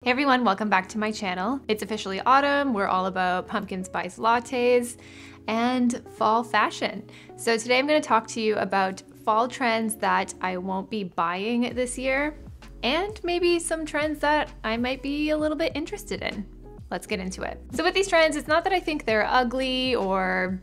Hey everyone, welcome back to my channel. It's officially autumn. We're all about pumpkin spice lattes and fall fashion. So today I'm going to talk to you about fall trends that I won't be buying this year and maybe some trends that I might be a little bit interested in. Let's get into it. So with these trends, it's not that I think they're ugly or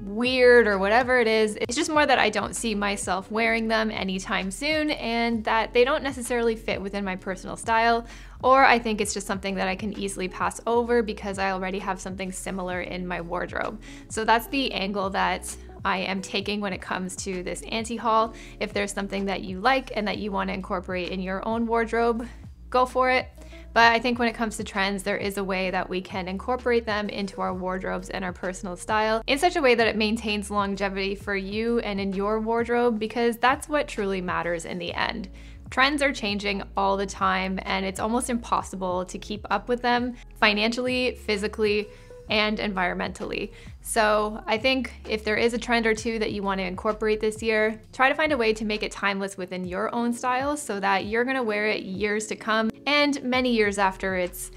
weird or whatever it is. It's just more that I don't see myself wearing them anytime soon and that they don't necessarily fit within my personal style, or I think it's just something that I can easily pass over because I already have something similar in my wardrobe. So that's the angle that I am taking when it comes to this anti-haul. If there's something that you like and that you want to incorporate in your own wardrobe, go for it. But I think when it comes to trends, there is a way that we can incorporate them into our wardrobes and our personal style in such a way that it maintains longevity for you and in your wardrobe, because that's what truly matters in the end. Trends are changing all the time and it's almost impossible to keep up with them financially, physically, and environmentally. So I think if there is a trend or two that you want to incorporate this year, try to find a way to make it timeless within your own style so that you're gonna wear it years to come and many years after it's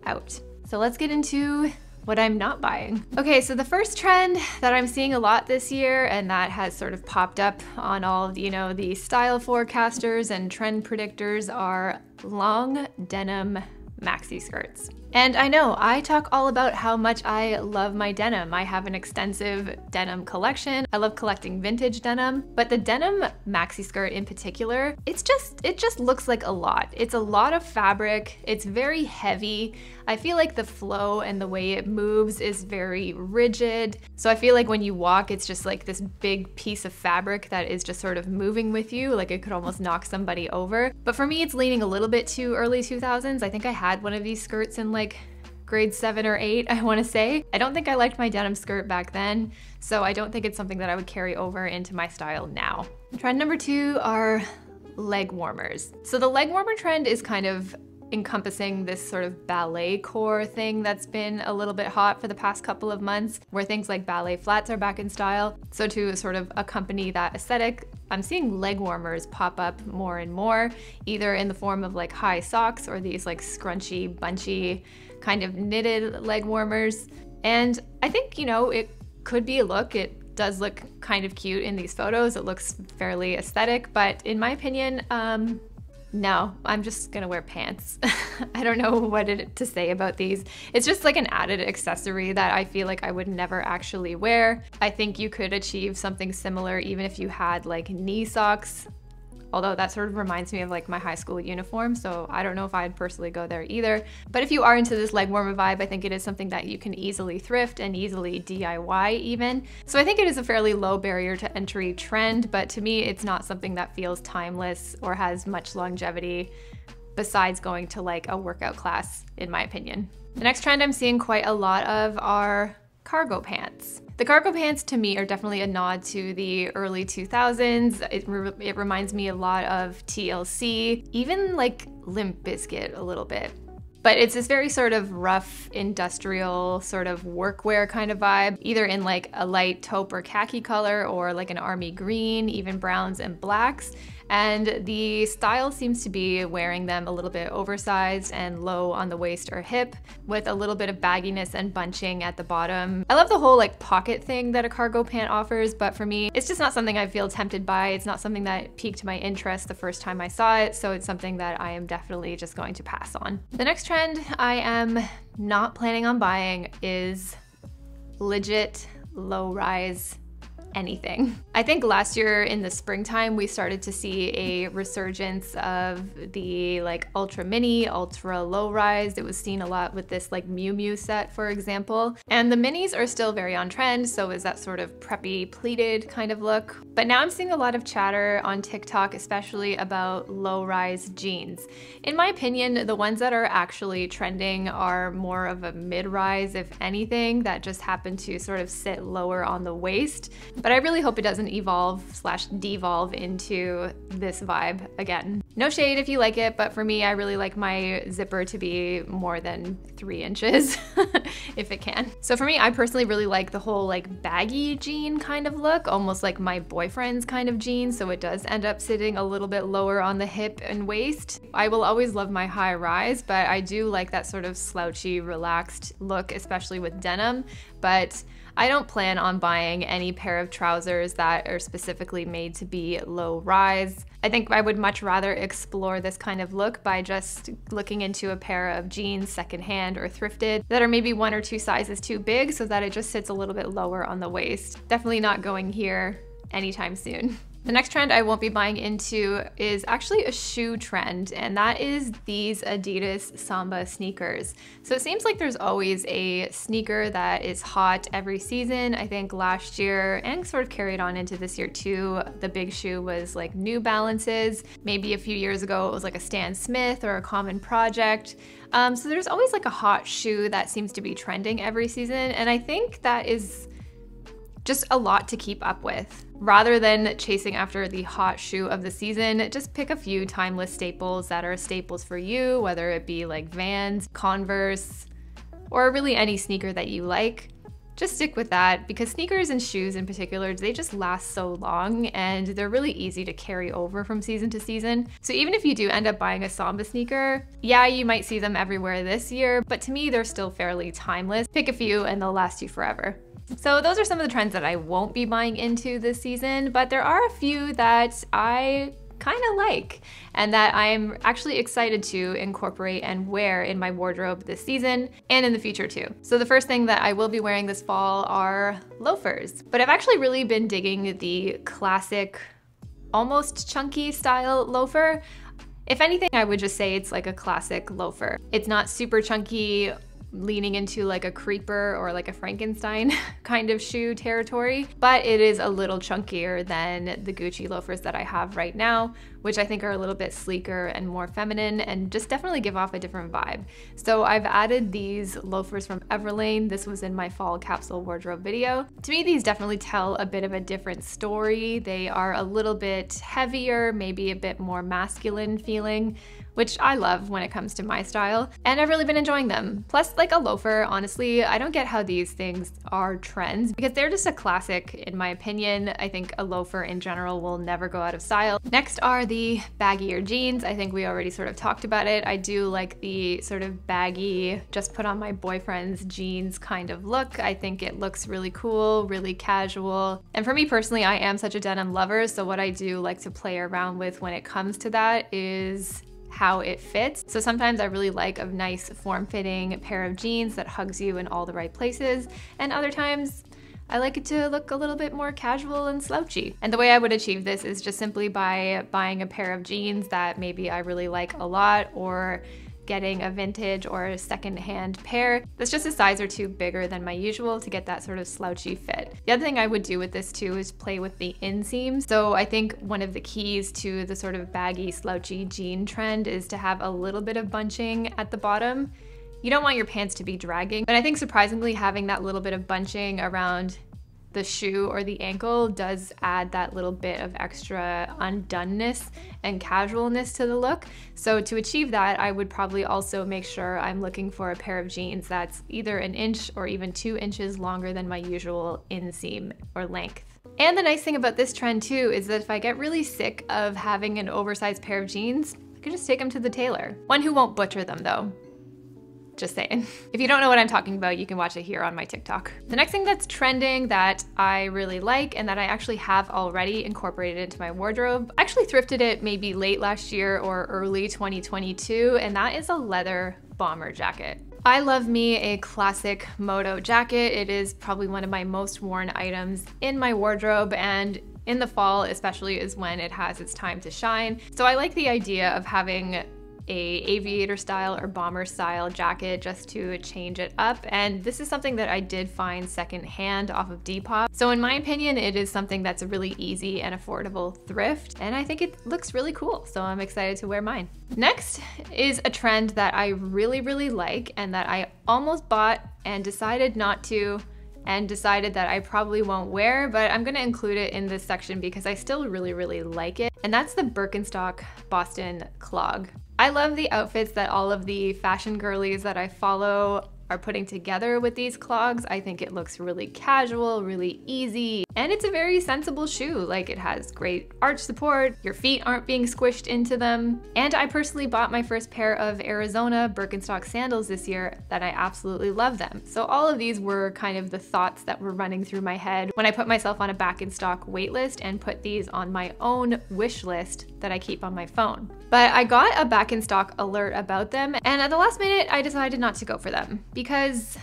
out. So let's get into what I'm not buying. Okay, so the first trend that I'm seeing a lot this year and that has sort of popped up on all of, the style forecasters and trend predictors are long denim maxi skirts. And I know I talk all about how much I love my denim. I have an extensive denim collection. I love collecting vintage denim, but the denim maxi skirt in particular, it just looks like a lot. It's a lot of fabric. It's very heavy. I feel like the flow and the way it moves is very rigid. So I feel like when you walk, it's just like this big piece of fabric that is just sort of moving with you. Like it could almost knock somebody over. But for me, it's leaning a little bit too early 2000s. I think I had one of these skirts in like grade 7 or 8, I want to say. I don't think I liked my denim skirt back then, so I don't think it's something that I would carry over into my style now. Trend number 2 are leg warmers. So the leg warmer trend is kind of encompassing this sort of ballet core thing that's been a little bit hot for the past couple of months, where things like ballet flats are back in style. So to sort of accompany that aesthetic, I'm seeing leg warmers pop up more and more, either in the form of like high socks or these like scrunchy, bunchy, kind of knitted leg warmers. And I think, it could be a look. It does look kind of cute in these photos. It looks fairly aesthetic, but in my opinion, no, I'm just gonna wear pants. I don't know what to say about these. It's just like an added accessory that I feel like I would never actually wear. I think you could achieve something similar even if you had like knee socks, although that sort of reminds me of like my high school uniform, so I don't know if I'd personally go there either. But if you are into this leg warmer vibe, I think it is something that you can easily thrift and easily DIY even. So I think it is a fairly low barrier to entry trend, but to me, it's not something that feels timeless or has much longevity besides going to like a workout class, in my opinion. The next trend I'm seeing quite a lot of are cargo pants. The cargo pants to me are definitely a nod to the early 2000s. It reminds me a lot of TLC, even like Limp Bizkit a little bit. But it's this very sort of rough, industrial, sort of workwear kind of vibe, either in like a light taupe or khaki color or like an army green, even browns and blacks. And the style seems to be wearing them a little bit oversized and low on the waist or hip with a little bit of bagginess and bunching at the bottom. I love the whole like pocket thing that a cargo pant offers, but for me, it's just not something I feel tempted by. It's not something that piqued my interest the first time I saw it, so it's something that I am definitely just going to pass on. The next trend I am not planning on buying is legit low-rise anything. I think last year in the springtime, we started to see a resurgence of the like ultra mini, ultra low rise. It was seen a lot with this like Miu Miu set, for example. And the minis are still very on trend, so is that sort of preppy pleated kind of look. But now I'm seeing a lot of chatter on TikTok, especially about low rise jeans. In my opinion, the ones that are actually trending are more of a mid-rise, if anything, that just happen to sort of sit lower on the waist. but I really hope it doesn't evolve/devolve into this vibe again. No shade if you like it, but for me, I really like my zipper to be more than 3 inches if it can. So for me, I personally really like the whole like baggy jean kind of look, almost like my boyfriend's kind of jean, so it does end up sitting a little bit lower on the hip and waist. I will always love my high rise, but I do like that sort of slouchy, relaxed look, especially with denim, but I don't plan on buying any pair of trousers that are specifically made to be low rise. I think I would much rather explore this kind of look by just looking into a pair of jeans secondhand or thrifted that are maybe 1 or 2 sizes too big so that it just sits a little bit lower on the waist. Definitely not going here anytime soon. The next trend I won't be buying into is actually a shoe trend, and that is these Adidas Samba sneakers. So it seems like there's always a sneaker that is hot every season. I think last year, and sort of carried on into this year too, the big shoe was like New Balances. Maybe a few years ago it was like a Stan Smith or a Common Project. So there's always like a hot shoe that seems to be trending every season, and I think that is just a lot to keep up with. Rather than chasing after the hot shoe of the season, just pick a few timeless staples that are staples for you, whether it be like Vans, Converse, or really any sneaker that you like. Just stick with that, because sneakers and shoes in particular, they just last so long and they're really easy to carry over from season to season. So even if you do end up buying a Samba sneaker, yeah, you might see them everywhere this year, but to me, they're still fairly timeless. Pick a few and they'll last you forever. So those are some of the trends that I won't be buying into this season, but there are a few that I kind of like and that I'm actually excited to incorporate and wear in my wardrobe this season and in the future too. So the first thing that I will be wearing this fall are loafers, but I've actually really been digging the classic, almost chunky style loafer. If anything, I would just say it's like a classic loafer. It's not super chunky, leaning into like a creeper or like a Frankenstein kind of shoe territory, but it is a little chunkier than the Gucci loafers that I have right now, which I think are a little bit sleeker and more feminine and just definitely give off a different vibe. So I've added these loafers from Everlane. This was in my fall capsule wardrobe video. To me, these definitely tell a bit of a different story. They are a little bit heavier, maybe a bit more masculine feeling, which I love when it comes to my style, and I've really been enjoying them. Plus, like a loafer, honestly, I don't get how these things are trends because they're just a classic in my opinion. I think a loafer in general will never go out of style. Next are the baggier jeans. I think we already sort of talked about it. I do like the sort of baggy, just put on my boyfriend's jeans kind of look. I think it looks really cool, really casual. And for me personally, I am such a denim lover, so what I do like to play around with when it comes to that is how it fits. So sometimes I really like a nice form-fitting pair of jeans that hugs you in all the right places, and other times I like it to look a little bit more casual and slouchy. And the way I would achieve this is just simply by buying a pair of jeans that maybe I really like a lot, or getting a vintage or a second-hand pair that's just a size or 2 bigger than my usual to get that sort of slouchy fit. The other thing I would do with this too is play with the inseams. So I think one of the keys to the sort of baggy, slouchy jean trend is to have a little bit of bunching at the bottom. You don't want your pants to be dragging, but I think surprisingly having that little bit of bunching around the shoe or the ankle does add that little bit of extra undoneness and casualness to the look. So to achieve that, I would probably also make sure I'm looking for a pair of jeans that's either 1 inch or even 2 inches longer than my usual inseam or length. And the nice thing about this trend too is that if I get really sick of having an oversized pair of jeans, I can just take them to the tailor. One who won't butcher them though. Just saying. If you don't know what I'm talking about, you can watch it here on my TikTok. The next thing that's trending that I really like and that I actually have already incorporated into my wardrobe, I actually thrifted it maybe late last year or early 2022, and that is a leather bomber jacket. I love me a classic moto jacket. It is probably one of my most worn items in my wardrobe, and in the fall especially is when it has its time to shine. So I like the idea of having a aviator style or bomber style jacket just to change it up, and this is something that I did find secondhand off of Depop. So in my opinion, it is something that's a really easy and affordable thrift, and I think it looks really cool, so I'm excited to wear mine. Next is a trend that I really like and that I almost bought and decided not to and decided that I probably won't wear, but I'm gonna include it in this section because I still really like it. And that's the Birkenstock Boston clog. I love the outfits that all of the fashion girlies that I follow are putting together with these clogs. I think it looks really casual, really easy, and it's a very sensible shoe. Like, it has great arch support, your feet aren't being squished into them. And I personally bought my first pair of Arizona Birkenstock sandals this year that I absolutely love them. So all of these were kind of the thoughts that were running through my head when I put myself on a Birkenstock wait list and put these on my own wish list that I keep on my phone. But I got a Birkenstock alert about them, and at the last minute I decided not to go for them because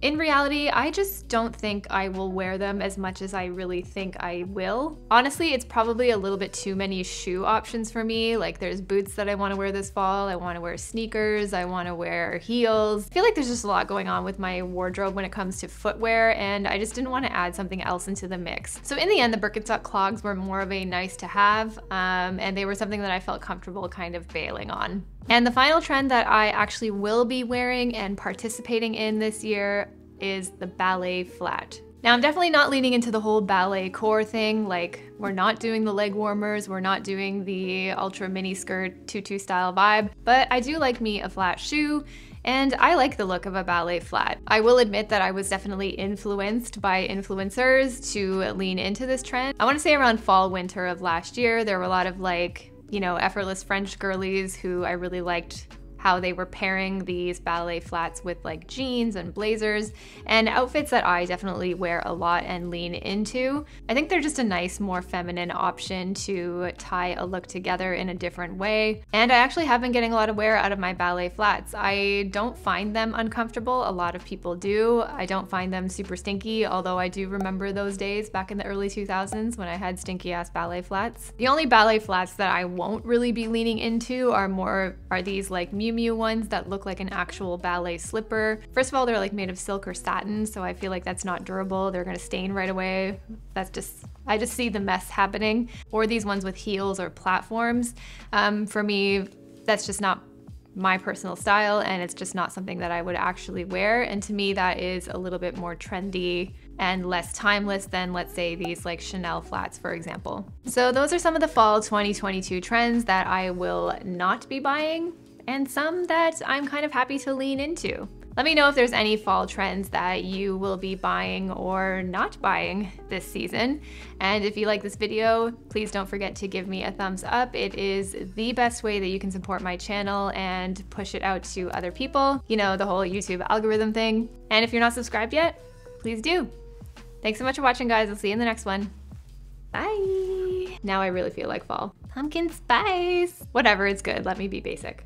in reality, I just don't think I will wear them as much as I really think I will. Honestly, it's probably a little bit too many shoe options for me. Like, there's boots that I want to wear this fall, I want to wear sneakers, I want to wear heels. I feel like there's just a lot going on with my wardrobe when it comes to footwear, and I just didn't want to add something else into the mix. So in the end, the Birkenstock clogs were more of a nice to have, and they were something that I felt comfortable kind of bailing on. And the final trend that I actually will be wearing and participating in this year is the ballet flat. Now, I'm definitely not leaning into the whole ballet core thing. Like, we're not doing the leg warmers, we're not doing the ultra mini skirt tutu style vibe, but I do like me a flat shoe, and I like the look of a ballet flat. I will admit that I was definitely influenced by influencers to lean into this trend. I want to say around fall, winter of last year, there were a lot of, like, you know, effortless French girlies who I really liked how they were pairing these ballet flats with like jeans and blazers and outfits that I definitely wear a lot and lean into. I think they're just a nice, more feminine option to tie a look together in a different way. And I actually have been getting a lot of wear out of my ballet flats. I don't find them uncomfortable. A lot of people do. I don't find them super stinky, although I do remember those days back in the early 2000s when I had stinky ass ballet flats. The only ballet flats that I won't really be leaning into are these like Miu Miu ones that look like an actual ballet slipper. First of all, they're like made of silk or satin, so I feel like that's not durable. They're gonna stain right away. I just see the mess happening. Or these ones with heels or platforms. For me, that's just not my personal style, and it's just not something that I would actually wear. And to me, that is a little bit more trendy and less timeless than, let's say, these like Chanel flats, for example. So those are some of the fall 2022 trends that I will not be buying, and some that I'm kind of happy to lean into. Let me know if there's any fall trends that you will be buying or not buying this season. And if you like this video, please don't forget to give me a thumbs up. It is the best way that you can support my channel and push it out to other people. You know, the whole YouTube algorithm thing. And if you're not subscribed yet, please do. Thanks so much for watching, guys. I'll see you in the next one. Bye. Now I really feel like fall. Pumpkin spice. Whatever, it's good. Let me be basic.